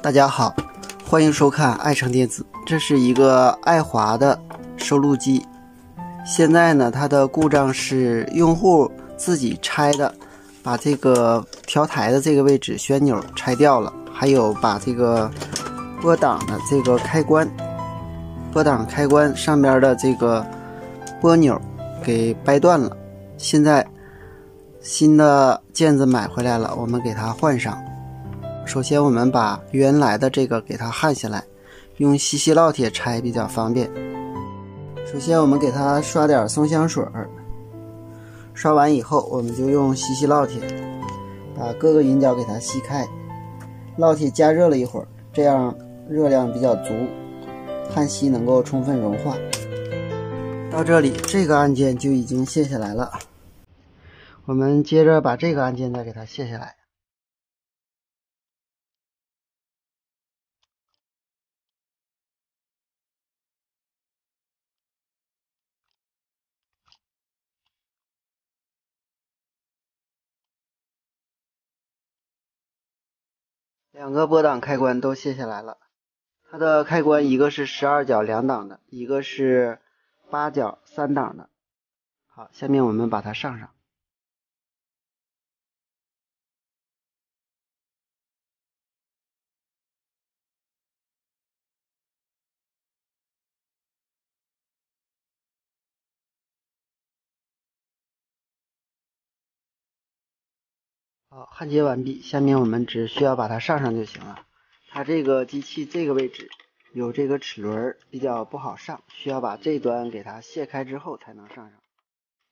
大家好，欢迎收看爱成电子。这是一个爱华的收录机，现在呢它的故障是用户自己拆的，把这个调台的这个位置旋钮拆掉了，还有把这个拨档的这个开关，拨档开关上边的这个拨钮给掰断了。现在新的键子买回来了，我们给它换上。首先我们把原来的这个给它焊下来，用锡锡烙铁拆比较方便。首先我们给它刷点松香水，刷完以后我们就用锡锡烙铁把各个引脚给它吸开，烙铁加热了一会儿，这样热量比较足，焊锡能够充分融化。到这里这个按键就已经卸下来了，我们接着把这个按键再给它卸下来。两个拨档开关都卸下来了，它的开关一个是12角2档的，一个是8角3档的。好，下面我们把它上上。好，焊接完毕，下面我们只需要把它上上就行了。它这个机器这个位置有这个齿轮，比较不好上，需要把这端给它卸开之后才能上上。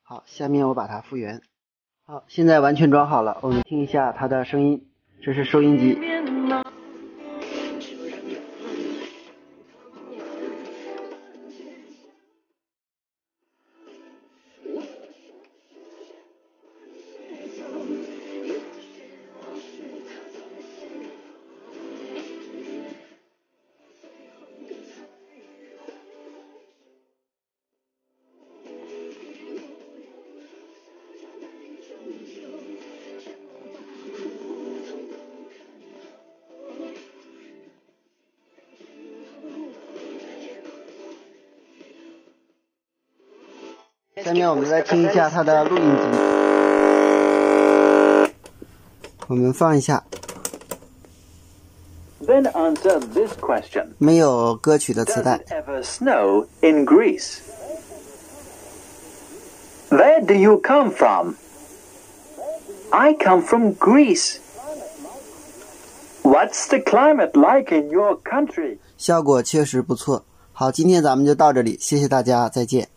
好，下面我把它复原。好，现在完全装好了，我们听一下它的声音，这是收音机。下面我们再听一下它的录音机，我们放一下。Then answer this question. 没有歌曲的磁带。Does it ever snow in Greece? Where do you come from? I come from Greece. What's the climate like in your country? 效果确实不错。好，今天咱们就到这里，谢谢大家，再见。